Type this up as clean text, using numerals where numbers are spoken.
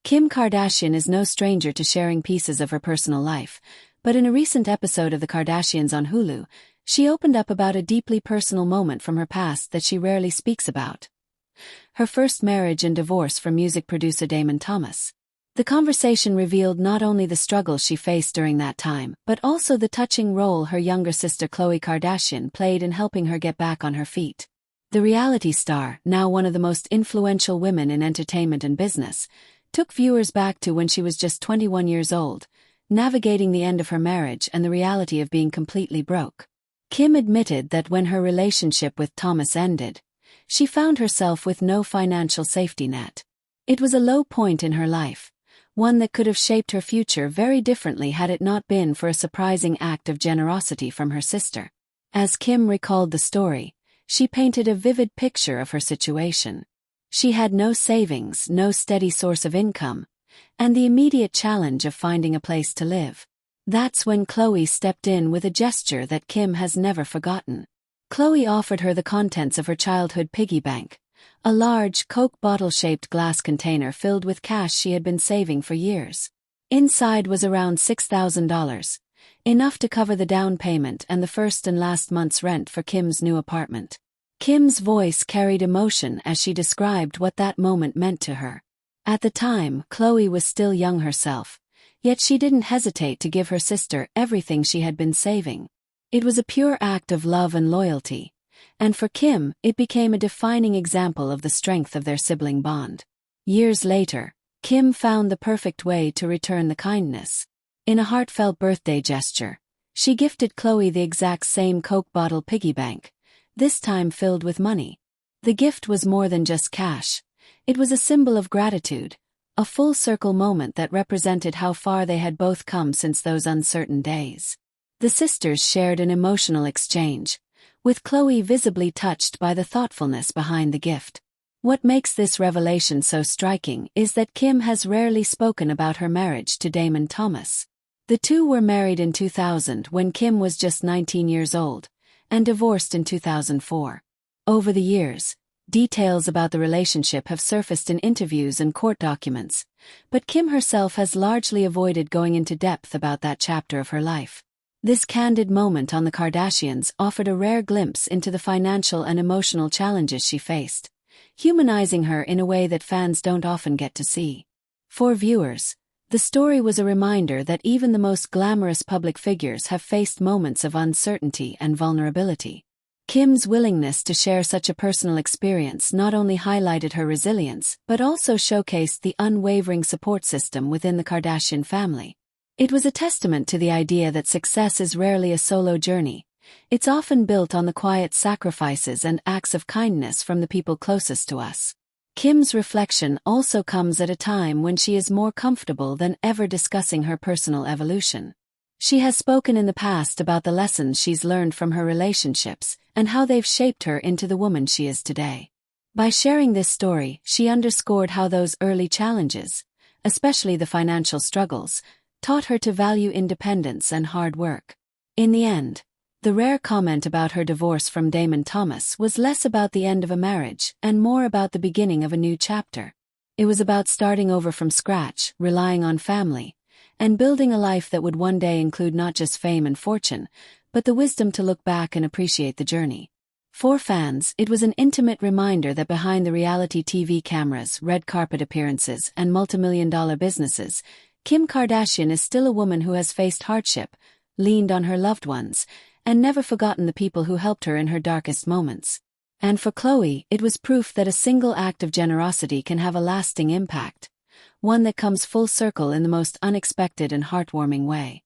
Kim Kardashian is no stranger to sharing pieces of her personal life, but in a recent episode of The Kardashians on Hulu, she opened up about a deeply personal moment from her past that she rarely speaks about. Her first marriage and divorce from music producer Damon Thomas. The conversation revealed not only the struggles she faced during that time, but also the touching role her younger sister Khloé Kardashian played in helping her get back on her feet. The reality star, now one of the most influential women in entertainment and business, took viewers back to when she was just 21 years old, navigating the end of her marriage and the reality of being completely broke. Kim admitted that when her relationship with Thomas ended, she found herself with no financial safety net. It was a low point in her life, one that could have shaped her future very differently had it not been for a surprising act of generosity from her sister. As Kim recalled the story, she painted a vivid picture of her situation. She had no savings, no steady source of income, and the immediate challenge of finding a place to live. That's when Khloé stepped in with a gesture that Kim has never forgotten. Khloé offered her the contents of her childhood piggy bank, a large Coke bottle-shaped glass container filled with cash she had been saving for years. Inside was around $6,000, enough to cover the down payment and the first and last month's rent for Kim's new apartment. Kim's voice carried emotion as she described what that moment meant to her. At the time, Khloé was still young herself, yet she didn't hesitate to give her sister everything she had been saving. It was a pure act of love and loyalty, and for Kim, it became a defining example of the strength of their sibling bond. Years later, Kim found the perfect way to return the kindness. In a heartfelt birthday gesture, she gifted Khloé the exact same Coke bottle piggy bank, this time filled with money. The gift was more than just cash. It was a symbol of gratitude, a full-circle moment that represented how far they had both come since those uncertain days. The sisters shared an emotional exchange, with Khloé visibly touched by the thoughtfulness behind the gift. What makes this revelation so striking is that Kim has rarely spoken about her marriage to Damon Thomas. The two were married in 2000 when Kim was just 19 years old, and divorced in 2004. Over the years, details about the relationship have surfaced in interviews and court documents, but Kim herself has largely avoided going into depth about that chapter of her life. This candid moment on The Kardashians offered a rare glimpse into the financial and emotional challenges she faced, humanizing her in a way that fans don't often get to see. For viewers, the story was a reminder that even the most glamorous public figures have faced moments of uncertainty and vulnerability. Kim's willingness to share such a personal experience not only highlighted her resilience but also showcased the unwavering support system within the Kardashian family. It was a testament to the idea that success is rarely a solo journey. It's often built on the quiet sacrifices and acts of kindness from the people closest to us. Kim's reflection also comes at a time when she is more comfortable than ever discussing her personal evolution. She has spoken in the past about the lessons she's learned from her relationships and how they've shaped her into the woman she is today. By sharing this story, she underscored how those early challenges, especially the financial struggles, taught her to value independence and hard work. In the end, the rare comment about her divorce from Damon Thomas was less about the end of a marriage and more about the beginning of a new chapter. It was about starting over from scratch, relying on family, and building a life that would one day include not just fame and fortune, but the wisdom to look back and appreciate the journey. For fans, it was an intimate reminder that behind the reality TV cameras, red carpet appearances, and multimillion-dollar businesses, Kim Kardashian is still a woman who has faced hardship, leaned on her loved ones, and never forgotten the people who helped her in her darkest moments. And for Khloé, it was proof that a single act of generosity can have a lasting impact, one that comes full circle in the most unexpected and heartwarming way.